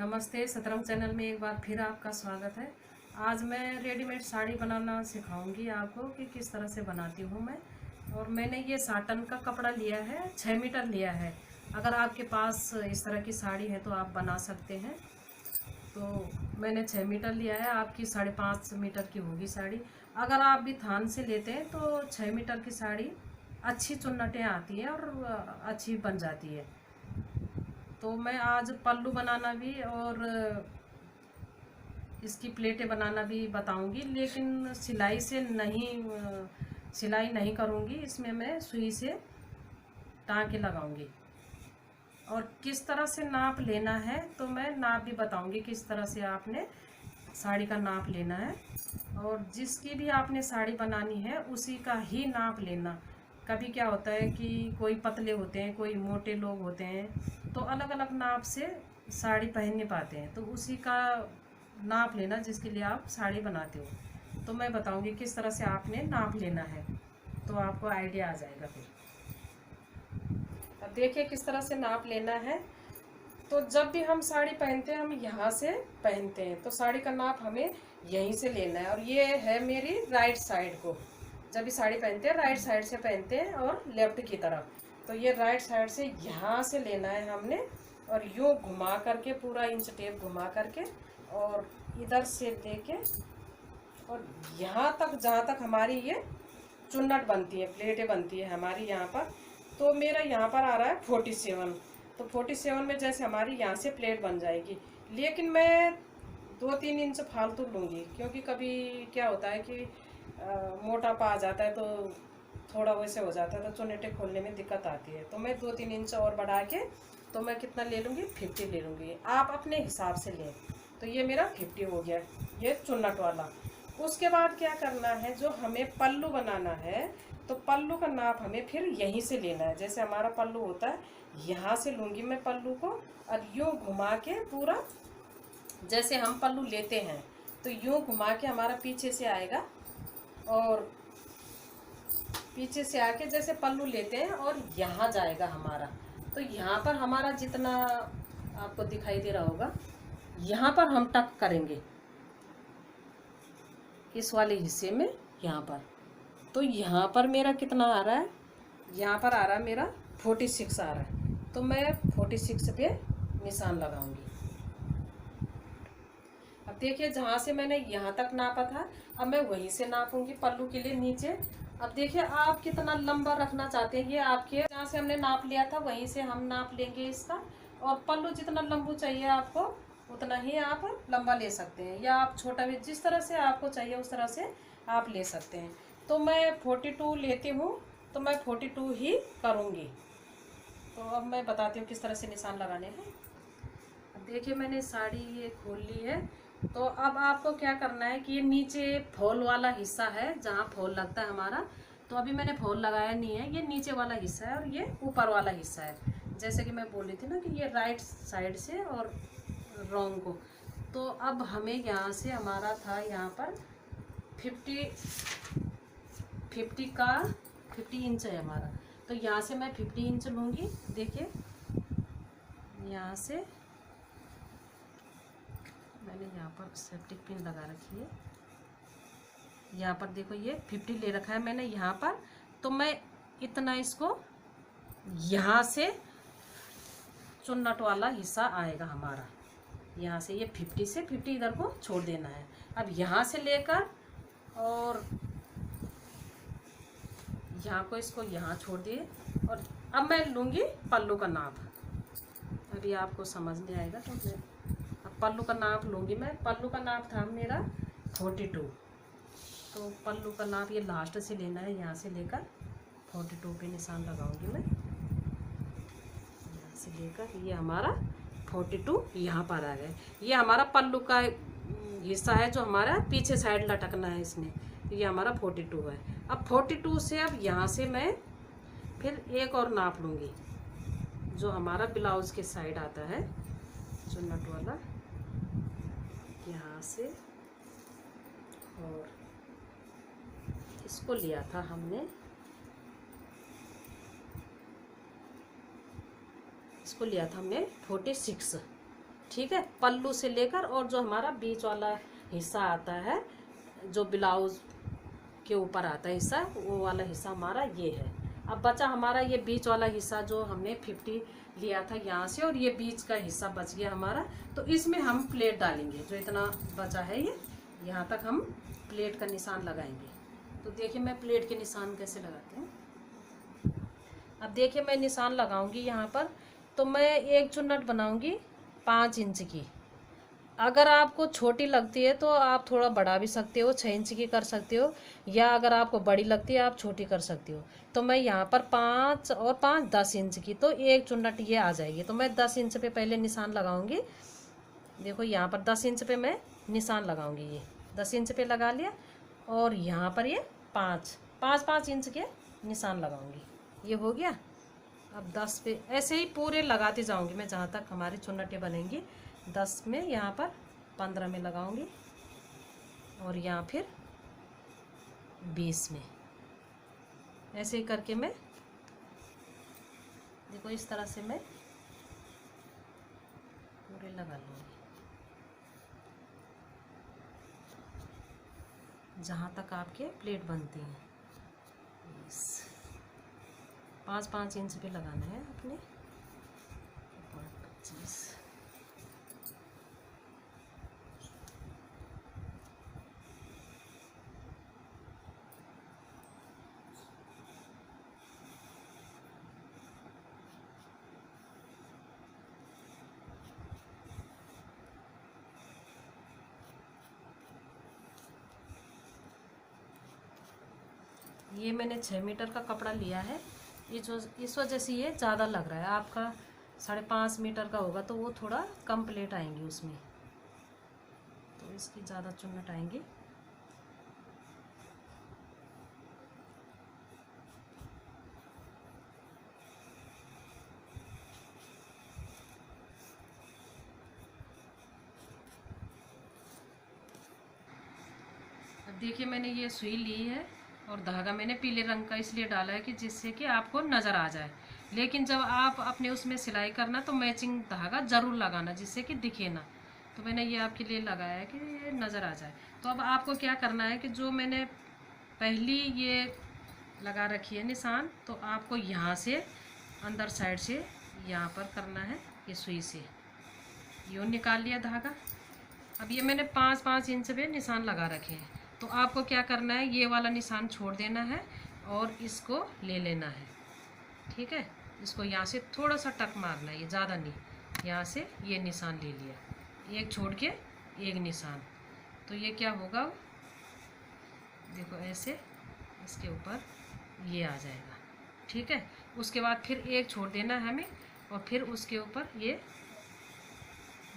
नमस्ते, सतरंग चैनल में एक बार फिर आपका स्वागत है। आज मैं रेडीमेड साड़ी बनाना सिखाऊंगी आपको कि किस तरह से बनाती हूँ मैं। और मैंने ये साटन का कपड़ा लिया है, 6 मीटर लिया है। अगर आपके पास इस तरह की साड़ी है तो आप बना सकते हैं। तो मैंने 6 मीटर लिया है, आपकी 5.5 मीटर की होगी साड़ी। अगर आप भी थान से लेते हैं तो 6 मीटर की साड़ी अच्छी चुन्नटें आती हैं और अच्छी बन जाती है। तो मैं आज पल्लू बनाना भी और इसकी प्लेटें बनाना भी बताऊंगी, लेकिन सिलाई नहीं करूंगी। इसमें मैं सुई से टाँके लगाऊंगी। और किस तरह से नाप लेना है तो मैं नाप भी बताऊंगी, किस तरह से आपने साड़ी का नाप लेना है। और जिसकी भी आपने साड़ी बनानी है उसी का ही नाप लेना। कभी क्या होता है कि कोई पतले होते हैं, कोई मोटे लोग होते हैं, तो अलग अलग नाप से साड़ी पहन नहीं पाते हैं। तो उसी का नाप लेना जिसके लिए आप साड़ी बनाते हो। तो मैं बताऊंगी किस तरह से आपने नाप लेना है, तो आपको आइडिया आ जाएगा फिर। अब देखिए किस तरह से नाप लेना है। तो जब भी हम साड़ी पहनते हैं हम यहाँ से पहनते हैं, तो साड़ी का नाप हमें यहीं से लेना है। और ये है मेरी राइट साइड को, जब भी साड़ी पहनते हैं राइट साइड से पहनते हैं और लेफ्ट की तरफ। तो ये राइट साइड से यहाँ से लेना है हमने, और यूँ घुमा करके पूरा इंच टेप घुमा करके और इधर से लेके और यहाँ तक, जहाँ तक हमारी ये चुन्नट बनती है, प्लेटें बनती है हमारी यहाँ पर। तो मेरा यहाँ पर आ रहा है 47। तो 47 में जैसे हमारी यहाँ से प्लेट बन जाएगी, लेकिन मैं 2-3 इंच फालतू लूँगी, क्योंकि कभी क्या होता है कि मोटापा आ जाता है तो थोड़ा वैसे हो जाता है, तो चुन्नटें खोलने में दिक्कत आती है। तो मैं 2-3 इंच और बढ़ा के, तो मैं कितना ले लूँगी, 50 ले लूँगी। आप अपने हिसाब से लें। तो ये मेरा 50 हो गया, ये चुन्नट वाला। उसके बाद क्या करना है, जो हमें पल्लू बनाना है तो पल्लू का नाप हमें फिर यहीं से लेना है। जैसे हमारा पल्लू होता है, यहाँ से लूँगी मैं पल्लू को, और यूँ घुमा के पूरा, जैसे हम पल्लू लेते हैं तो यूँ घुमा के हमारा पीछे से आएगा, और पीछे से आके जैसे पल्लू लेते हैं और यहाँ जाएगा हमारा। तो यहाँ पर हमारा जितना आपको दिखाई दे रहा होगा, यहाँ पर हम टक करेंगे इस वाले हिस्से में, यहाँ पर। तो यहाँ पर मेरा कितना आ रहा है, यहाँ पर आ रहा है मेरा 46 आ रहा है। तो मैं 46 पे निशान लगाऊंगी। अब देखिए जहाँ से मैंने यहाँ तक नापा था, अब मैं वहीं से नापूंगी पल्लू के लिए नीचे। अब देखिए आप कितना लंबा रखना चाहते हैं, ये आपके, जहाँ से हमने नाप लिया था वहीं से हम नाप लेंगे इसका। और पल्लू जितना लंबू चाहिए आपको उतना ही आप लंबा ले सकते हैं, या आप छोटा भी, जिस तरह से आपको चाहिए उस तरह से आप ले सकते हैं। तो मैं 42 लेती हूँ, तो मैं 42 ही करूँगी। तो अब मैं बताती हूँ किस तरह से निशान लगाने हैं। अब देखिए मैंने साड़ी ये खोल ली है। तो अब आपको क्या करना है कि ये नीचे फॉल वाला हिस्सा है, जहाँ फॉल लगता है हमारा। तो अभी मैंने फॉल लगाया नहीं है, ये नीचे वाला हिस्सा है और ये ऊपर वाला हिस्सा है। जैसे कि मैं बोल रही थी ना कि ये राइट साइड से और रॉन्ग को। तो अब हमें यहाँ से, हमारा था यहाँ पर 50 इंच है हमारा। तो यहाँ से मैं 50 इंच लूँगी। देखिए यहाँ से मैंने यहाँ पर सेप्टिक पिन लगा रखी है, यहाँ पर देखो ये 50 ले रखा है मैंने यहाँ पर। तो मैं इतना इसको, यहाँ से चुन्नट वाला हिस्सा आएगा हमारा, यहाँ से ये 50 से 50 इधर को छोड़ देना है। अब यहाँ से लेकर और यहाँ को, इसको यहाँ छोड़ दिए। और अब मैं लूँगी पल्लू का नाप। अभी आपको समझ नहीं आएगा तो मैं अब पल्लू का नाप लूँगी। मैं पल्लू का नाप था मेरा 42। तो पल्लू का नाप ये लास्ट से लेना है, यहाँ से लेकर 42 पे निशान लगाऊंगी मैं। यहाँ से लेकर ये हमारा 42 यहाँ पर आ गया। ये हमारा पल्लू का हिस्सा है जो हमारा पीछे साइड लटकना है इसमें। ये हमारा 42 है। अब 42 से अब यहाँ से मैं फिर एक और नाप लूँगी, जो हमारा ब्लाउज के साइड आता है चुन्नट वाला, यहाँ से। और इसको लिया था हमने, इसको लिया था हमने 46। ठीक है, पल्लू से लेकर और जो हमारा बीच वाला हिस्सा आता है, जो ब्लाउज के ऊपर आता है हिस्सा, वो वाला हिस्सा हमारा ये है। अब बचा हमारा ये बीच वाला हिस्सा जो हमने 50 लिया था यहाँ से, और ये बीच का हिस्सा बच गया हमारा। तो इसमें हम प्लेट डालेंगे, जो इतना बचा है ये, यहाँ तक हम प्लेट का निशान लगाएंगे। तो देखिए मैं प्लेट के निशान कैसे लगाती हूँ। अब देखिए मैं निशान लगाऊंगी यहाँ पर। तो मैं एक चुन्नट बनाऊंगी 5 इंच की। अगर आपको छोटी लगती है तो आप थोड़ा बढ़ा भी सकते हो, 6 इंच की कर सकते हो, या अगर आपको बड़ी लगती है आप छोटी कर सकते हो। तो मैं यहाँ पर 5 और 5 10 इंच की, तो एक चुन्नट ये आ जाएगी। तो मैं 10 इंच पे पहले निशान लगाऊंगी। देखो यहाँ पर 10 इंच पे मैं निशान लगाऊंगी, ये 10 इंच पे लगा लिया, और यहाँ पर ये 5 इंच के निशान लगाऊंगी। ये हो गया। अब 10 पे ऐसे ही पूरे लगाती जाऊंगी मैं, जहाँ तक हमारी चुन्नटें बनेंगी। 10 में, यहाँ पर 15 में लगाऊंगी, और यहाँ फिर 20 में। ऐसे ही करके मैं, देखो इस तरह से मैं पूरे लगा लूँगी, जहाँ तक आपके प्लेट बनती हैं। 5 इंच पे लगाना है अपने। 25। ये मैंने 6 मीटर का कपड़ा लिया है। ये जो इस वजह से ये ज़्यादा लग रहा है। आपका 5.5 मीटर का होगा तो वो थोड़ा कम प्लेट आएंगी उसमें, तो इसकी ज़्यादा चुन्नट आएंगी। अब देखिए मैंने ये सुई ली है, और धागा मैंने पीले रंग का इसलिए डाला है कि जिससे कि आपको नज़र आ जाए। लेकिन जब आप अपने उसमें सिलाई करना तो मैचिंग धागा ज़रूर लगाना, जिससे कि दिखे ना। तो मैंने ये आपके लिए लगाया है कि ये नज़र आ जाए। तो अब आपको क्या करना है कि जो मैंने पहली ये लगा रखी है निशान, तो आपको यहाँ से अंदर साइड से यहाँ पर करना है, ये सुई से यूँ निकाल लिया धागा। अब ये मैंने 5 इंच पे निशान लगा रखे हैं। तो आपको क्या करना है, ये वाला निशान छोड़ देना है और इसको ले लेना है। ठीक है, इसको यहाँ से थोड़ा सा टक मारना है, ये ज़्यादा नहीं। यहाँ से ये निशान ले लिया, एक छोड़ के एक निशान। तो ये क्या होगा, देखो ऐसे इसके ऊपर ये आ जाएगा। ठीक है, उसके बाद फिर एक छोड़ देना है हमें, और फिर उसके ऊपर ये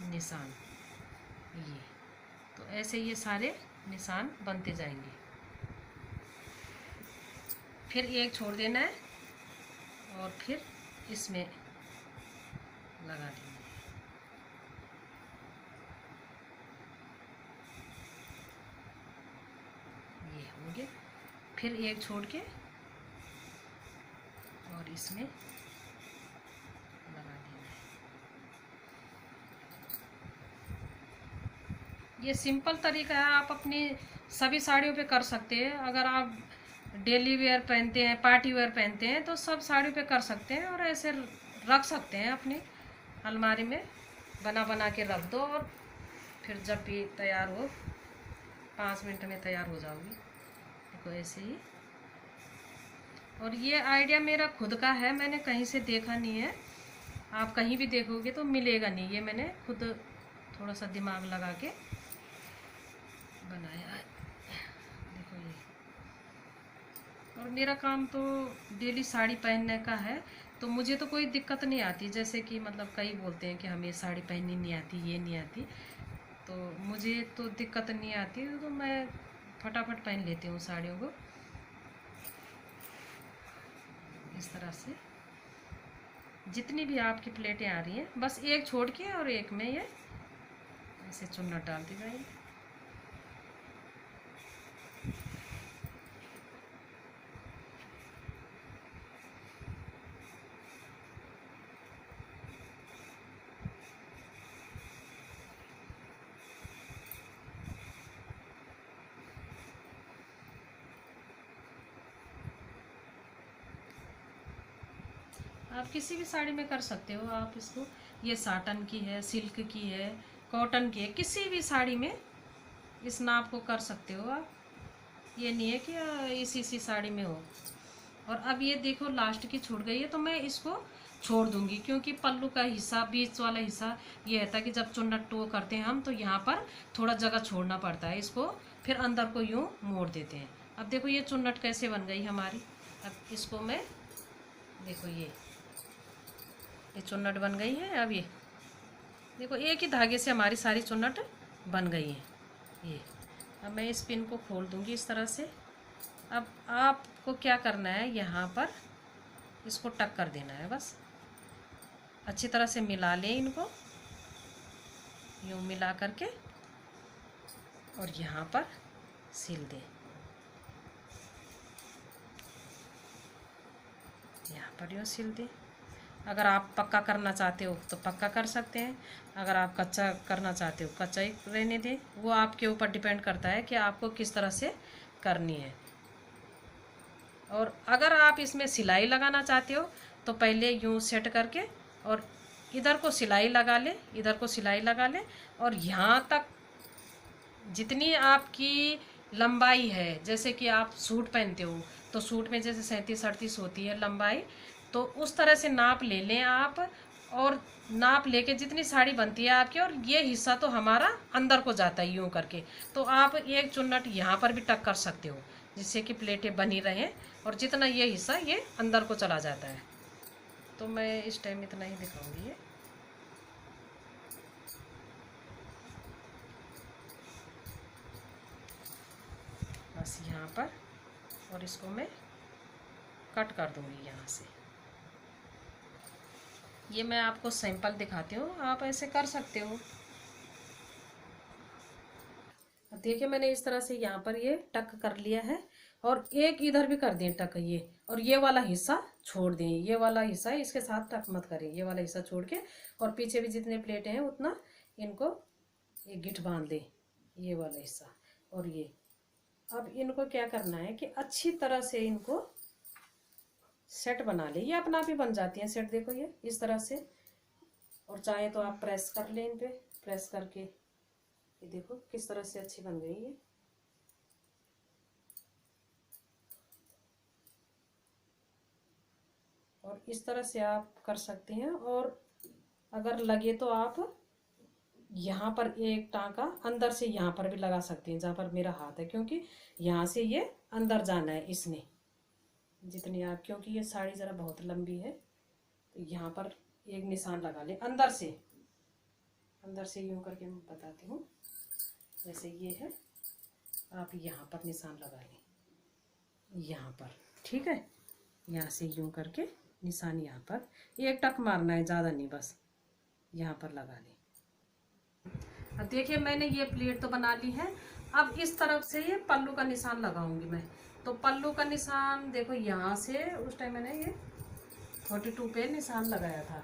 निशान, ये। तो ऐसे ये सारे निशान बनते जाएंगे। फिर एक छोड़ देना है और फिर इसमें लगा देना है। ये हो गया। फिर एक छोड़ के और इसमें लगा देना है। ये सिंपल तरीका है, आप अपनी सभी साड़ियों पे कर सकते हैं। अगर आप डेली वेयर पहनते हैं, पार्टी वेयर पहनते हैं, तो सब साड़ियों पे कर सकते हैं, और ऐसे रख सकते हैं अपनी अलमारी में, बना बना के रख दो, और फिर जब भी तैयार हो 5 मिनट में तैयार हो जाओगी। देखो ऐसे ही। और ये आइडिया मेरा खुद का है, मैंने कहीं से देखा नहीं है। आप कहीं भी देखोगे तो मिलेगा नहीं, ये मैंने खुद थोड़ा सा दिमाग लगा के बनाया है। देखो ये। और मेरा काम तो डेली साड़ी पहनने का है, तो मुझे तो कोई दिक्कत नहीं आती। जैसे कि मतलब कई बोलते हैं कि हमें साड़ी पहननी नहीं आती, ये नहीं आती, तो मुझे तो दिक्कत नहीं आती, तो मैं फटाफट पहन लेती हूँ साड़ियों को इस तरह से। जितनी भी आपकी प्लेटें आ रही हैं, बस एक छोड़ के और एक में ये ऐसे चुन्नट डालती जाएगी। आप किसी भी साड़ी में कर सकते हो आप इसको। ये साटन की है, सिल्क की है, कॉटन की है, किसी भी साड़ी में इस नाप को कर सकते हो आप। ये नहीं है कि इसी साड़ी में हो। और अब ये देखो लास्ट की छूट गई है, तो मैं इसको छोड़ दूंगी, क्योंकि पल्लू का हिस्सा, बीच वाला हिस्सा ये रहता है कि जब चुन्नट टो करते हैं हम, तो यहाँ पर थोड़ा जगह छोड़ना पड़ता है इसको, फिर अंदर को यूँ मोड़ देते हैं। अब देखो ये चुन्नट कैसे बन गई हमारी। अब इसको मैं, देखो ये चुन्नट बन गई है। अब ये देखो एक ही धागे से हमारी सारी चुन्नट बन गई है ये। अब मैं इस पिन को खोल दूंगी इस तरह से। अब आपको क्या करना है, यहाँ पर इसको टक कर देना है बस। अच्छी तरह से मिला लें इनको, यूँ मिला करके, और यहाँ पर सिल दें। यहाँ पर यूँ सिल दें। अगर आप पक्का करना चाहते हो तो पक्का कर सकते हैं, अगर आप कच्चा करना चाहते हो कच्चा ही रहने दें। वो आपके ऊपर डिपेंड करता है कि आपको किस तरह से करनी है। और अगर आप इसमें सिलाई लगाना चाहते हो तो पहले यूँ सेट करके, और इधर को सिलाई लगा लें, इधर को सिलाई लगा लें, और यहाँ तक जितनी आपकी लंबाई है, जैसे कि आप सूट पहनते हो तो सूट में जैसे 37-38 होती है लंबाई, तो उस तरह से नाप ले लें आप। और नाप लेके जितनी साड़ी बनती है आपकी, और ये हिस्सा तो हमारा अंदर को जाता है यूँ करके, तो आप एक चुन्नट यहाँ पर भी टक कर सकते हो, जिससे कि प्लेटें बनी रहें, और जितना ये हिस्सा ये अंदर को चला जाता है। तो मैं इस टाइम इतना ही दिखाऊंगी ये। बस यहाँ पर, और इसको मैं कट कर दूंगी यहाँ से। ये मैं आपको सैंपल दिखाती हूँ, आप ऐसे कर सकते हो। अब देखिए मैंने इस तरह से यहाँ पर ये टक कर लिया है, और एक इधर भी कर दें टक ये, और ये वाला हिस्सा छोड़ दें। ये वाला हिस्सा इसके साथ टक मत करें, ये वाला हिस्सा छोड़ के, और पीछे भी जितने प्लेटें हैं उतना इनको ये गिठ बांध दें, ये वाला हिस्सा। और ये अब इनको क्या करना है कि अच्छी तरह से इनको सेट बना ले। ये अपना आप ही बन जाती हैं सेट, देखो ये इस तरह से। और चाहे तो आप प्रेस कर लें इन पे, प्रेस करके ये देखो किस तरह से अच्छी बन गई है। और इस तरह से आप कर सकते हैं। और अगर लगे तो आप यहाँ पर एक टाँका अंदर से यहाँ पर भी लगा सकते हैं, जहाँ पर मेरा हाथ है, क्योंकि यहाँ से ये अंदर जाना है इसने, जितनी आप, क्योंकि ये साड़ी ज़रा बहुत लंबी है, तो यहाँ पर एक निशान लगा लें अंदर से। अंदर से यूँ करके मैं बताती हूँ, जैसे ये है, आप यहाँ पर निशान लगा लें, यहाँ पर, ठीक है। यहाँ से यूँ करके निशान यहाँ पर एक टक मारना है, ज़्यादा नहीं, बस यहाँ पर लगा लें। अब देखिए मैंने ये प्लेट तो बना ली है। अब इस तरफ से ये पल्लू का निशान लगाऊंगी मैं। तो पल्लू का निशान देखो यहाँ से, उस टाइम मैंने ये 42 पे निशान लगाया था,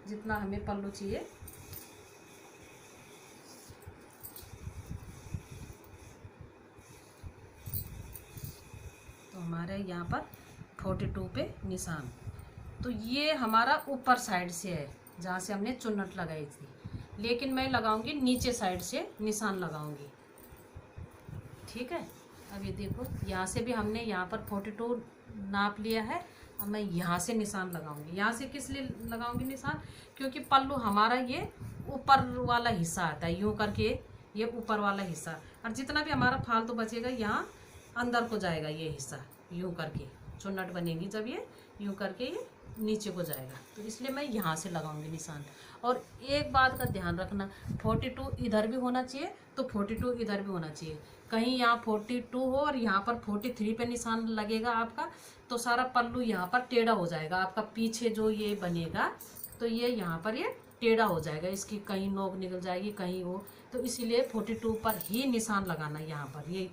जितना हमें पल्लू चाहिए। तो हमारे यहाँ पर 42 पे निशान। तो ये हमारा ऊपर साइड से है, जहाँ से हमने चुन्नट लगाई थी, लेकिन मैं लगाऊंगी नीचे साइड से निशान लगाऊंगी, ठीक है। अब ये देखो यहाँ से भी हमने यहाँ पर 42 नाप लिया है। अब मैं यहाँ से निशान लगाऊंगी। यहाँ से किस लिए लगाऊंगी निशान, क्योंकि पल्लू हमारा ये ऊपर वाला हिस्सा आता है, यूँ करके ये ऊपर वाला हिस्सा, और जितना भी हमारा फालतू बचेगा यहाँ अंदर को जाएगा ये हिस्सा, यूँ करके चुन्नट बनेगी जब ये यूँ करके ये नीचे को जाएगा, तो इसलिए मैं यहाँ से लगाऊंगी निशान। और एक बात का ध्यान रखना, 42 इधर भी होना चाहिए तो 42 इधर भी होना चाहिए। कहीं यहाँ 42 हो और यहाँ पर 43 पे निशान लगेगा आपका, तो सारा पल्लू यहाँ पर टेढ़ा हो जाएगा आपका। पीछे जो ये बनेगा तो ये यहाँ पर ये टेढ़ा हो जाएगा, इसकी कहीं नोक निकल जाएगी, कहीं वो, तो इसीलिए 42 पर ही निशान लगाना यहाँ पर, ये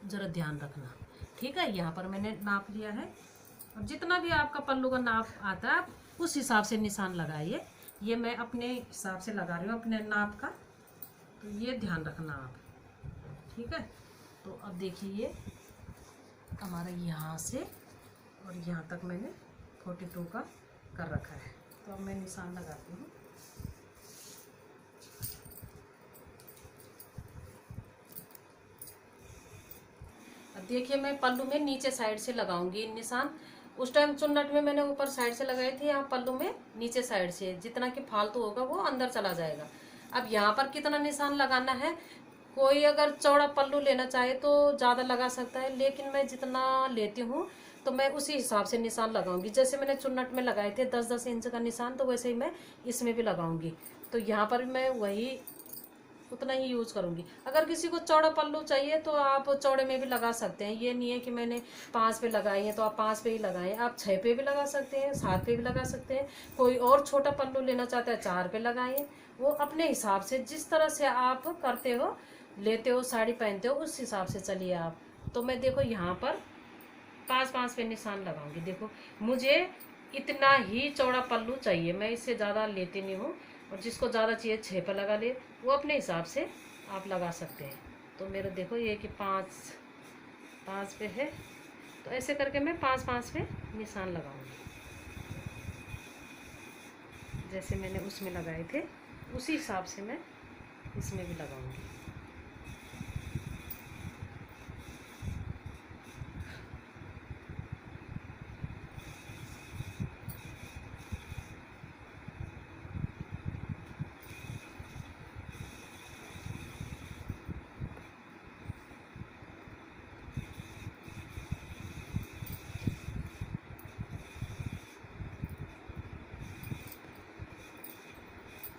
ज़रा ध्यान रखना, ठीक है। यहाँ पर मैंने नाप लिया है, और जितना भी आपका पल्लू का नाप आता है आप उस हिसाब से निशान लगाइए। ये मैं अपने हिसाब से लगा रही हूँ, अपने नाप का, तो ये ध्यान रखना आप, ठीक है। तो अब देखिए ये हमारा यहाँ से और यहाँ तक मैंने 42 का कर रखा है। तो अब मैं निशान लगाती हूँ। अब देखिए मैं पल्लू में नीचे साइड से लगाऊंगी निशान। उस टाइम चुन्नट में मैंने ऊपर साइड से लगाए थे, यहाँ पल्लू में नीचे साइड से, जितना कि फालतू होगा वो अंदर चला जाएगा। अब यहाँ पर कितना निशान लगाना है, कोई अगर चौड़ा पल्लू लेना चाहे तो ज़्यादा लगा सकता है, लेकिन मैं जितना लेती हूँ तो मैं उसी हिसाब से निशान लगाऊंगी। जैसे मैंने चुन्नट में लगाए थे 10-10 इंच का निशान, तो वैसे ही मैं इसमें भी लगाऊंगी। तो यहाँ पर मैं वही उतना ही यूज करूंगी। अगर किसी को चौड़ा पल्लू चाहिए तो आप चौड़े में भी लगा सकते हैं। ये नहीं है कि मैंने 5 पे लगाई है तो आप 5 पे ही लगाएं, आप 6 पे भी लगा सकते हैं, 7 पे भी लगा सकते हैं। कोई और छोटा पल्लू लेना चाहता है 4 पे लगाइए। वो अपने हिसाब से, जिस तरह से आप करते हो, लेते हो, साड़ी पहनते हो, उस हिसाब से चलिए आप। तो मैं देखो यहाँ पर 5-5 पे निशान लगाऊंगी। देखो मुझे इतना ही चौड़ा पल्लू चाहिए, मैं इससे ज़्यादा लेती नहीं हूँ। और जिसको ज़्यादा चाहिए 6 पे लगा ले, वो अपने हिसाब से आप लगा सकते हैं। तो मेरा देखो ये कि 5 पे है, तो ऐसे करके मैं 5-5 पे निशान लगाऊंगी। जैसे मैंने उसमें लगाए थे उसी हिसाब से मैं इसमें भी लगाऊंगी।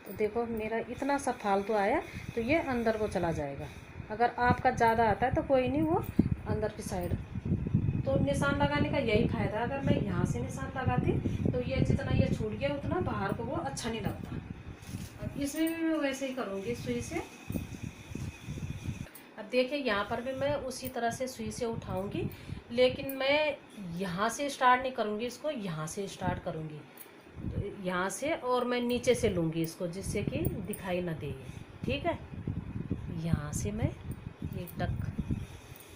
तो देखो मेरा इतना सा फालतू आया, तो ये अंदर को चला जाएगा। अगर आपका ज़्यादा आता है तो कोई नहीं, वो अंदर की साइड। तो निशान लगाने का यही फायदा है। अगर मैं यहाँ से निशान लगाती तो ये जितना ये छूट गया उतना बाहर को वो अच्छा नहीं लगता। अब इसमें भी मैं वैसे ही करूँगी सुई से। अब देखिए यहाँ पर भी मैं उसी तरह से सुई से उठाऊँगी, लेकिन मैं यहाँ से स्टार्ट नहीं करूँगी, इसको यहाँ से स्टार्ट करूँगी। तो यहाँ से और मैं नीचे से लूँगी इसको, जिससे कि दिखाई ना दे। ठीक है, यहाँ से मैं एक टक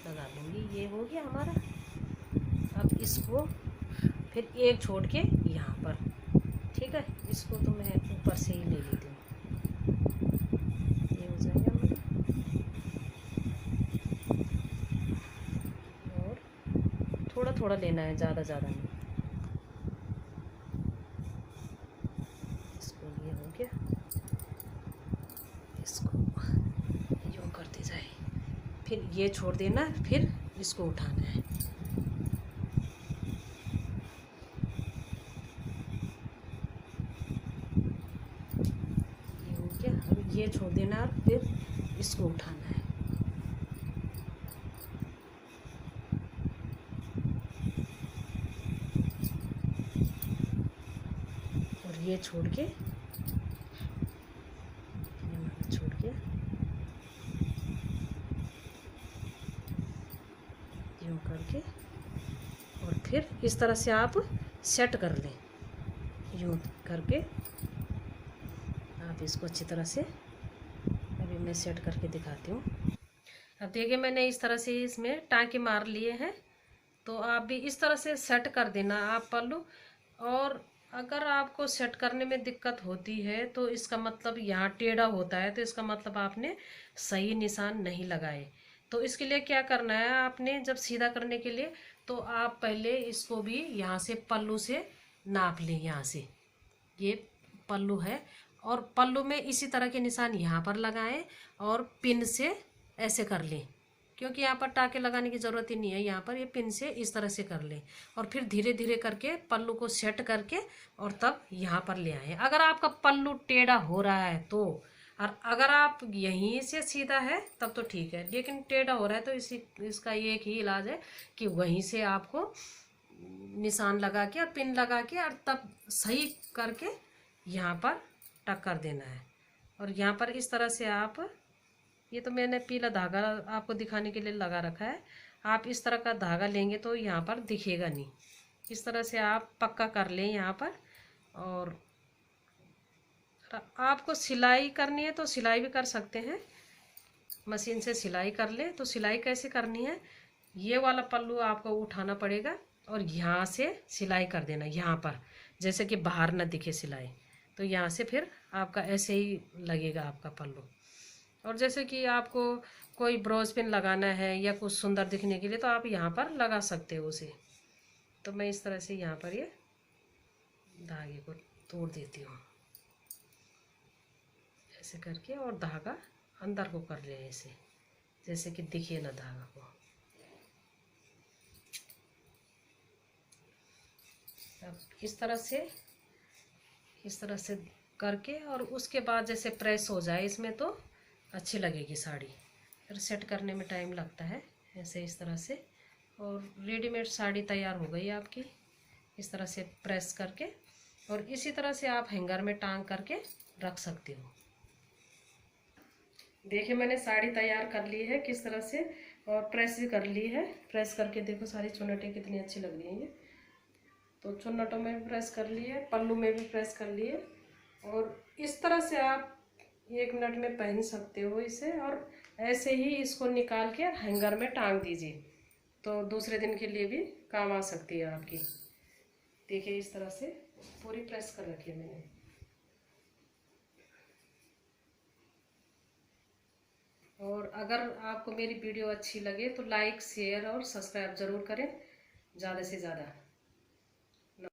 लगा लूँगी। ये हो गया हमारा। अब इसको फिर एक छोड़ के यहाँ पर, ठीक है, इसको तो मैं ऊपर से ही ले लेती हूँ। ये हो जाएगा मेरा। और थोड़ा थोड़ा लेना है, ज़्यादा नहीं। इसको ये हो गया, इसको यूँ करते जाए, फिर ये छोड़ देना, फिर इसको उठाना है। ये हो गया, अब ये छोड़ देना और फिर इसको उठाना है। और ये छोड़ के, छोड़ के यूँ करके, और फिर इस तरह से आप सेट कर लें। यूँ करके आप इसको अच्छी तरह से, अभी मैं सेट करके दिखाती हूँ। अब देखिए मैंने इस तरह से इसमें टाँके मार लिए हैं। तो आप भी इस तरह से सेट कर देना आप पल्लू। और अगर आपको सेट करने में दिक्कत होती है तो इसका मतलब यहाँ टेढ़ा होता है, तो इसका मतलब आपने सही निशान नहीं लगाए। तो इसके लिए क्या करना है, आपने जब सीधा करने के लिए, तो आप पहले इसको भी यहाँ से पल्लू से नाप लें। यहाँ से ये पल्लू है, और पल्लू में इसी तरह के निशान यहाँ पर लगाएं और पिन से ऐसे कर लें, क्योंकि यहाँ पर टाँके लगाने की ज़रूरत ही नहीं है। यहाँ पर ये पिन से इस तरह से कर लें, और फिर धीरे धीरे करके पल्लू को सेट करके और तब यहाँ पर ले आएँ। अगर आपका पल्लू टेढ़ा हो रहा है तो, और अगर आप यहीं से सीधा है तब तो ठीक है, लेकिन टेढ़ा हो रहा है तो इसका ये एक ही इलाज है कि वहीं से आपको निशान लगा के और पिन लगा के और तब सही करके यहाँ पर टक कर देना है। और यहाँ पर इस तरह से आप, ये तो मैंने पीला धागा आपको दिखाने के लिए लगा रखा है, आप इस तरह का धागा लेंगे तो यहाँ पर दिखेगा नहीं। इस तरह से आप पक्का कर लें यहाँ पर। और आपको सिलाई करनी है तो सिलाई भी कर सकते हैं, मशीन से सिलाई कर ले। तो सिलाई कैसे करनी है, ये वाला पल्लू आपको उठाना पड़ेगा और यहाँ से सिलाई कर देना। यहाँ पर जैसे कि बाहर ना दिखे सिलाई। तो यहाँ से फिर आपका ऐसे ही लगेगा आपका पल्लू। और जैसे कि आपको कोई ब्रोज पिन लगाना है या कुछ सुंदर दिखने के लिए तो आप यहाँ पर लगा सकते हो उसे। तो मैं इस तरह से यहाँ पर ये धागे को तोड़ देती हूँ ऐसे करके, और धागा अंदर को कर रहे हैं ऐसे, जैसे कि दिखे ना धागा को। अब इस तरह से करके, और उसके बाद जैसे प्रेस हो जाए इसमें तो अच्छी लगेगी साड़ी। फिर सेट करने में टाइम लगता है ऐसे इस तरह से। और रेडीमेड साड़ी तैयार हो गई आपकी इस तरह से प्रेस करके। और इसी तरह से आप हैंगर में टांग करके रख सकते हो। देखिए मैंने साड़ी तैयार कर ली है किस तरह से, और प्रेस भी कर ली है। प्रेस करके देखो सारी चुन्नटें कितनी अच्छी लग रही हैं ये। तो चुन्नटों में भी प्रेस कर लिए, पल्लू में भी प्रेस कर लिए। और इस तरह से आप 1 मिनट में पहन सकते हो इसे। और ऐसे ही इसको निकाल के हैंगर में टांग दीजिए, तो दूसरे दिन के लिए भी काम आ सकती है आपकी। देखिए इस तरह से पूरी प्रेस कर रखी है मैंने। और अगर आपको मेरी वीडियो अच्छी लगे तो लाइक शेयर और सब्सक्राइब ज़रूर करें ज़्यादा से ज़्यादा।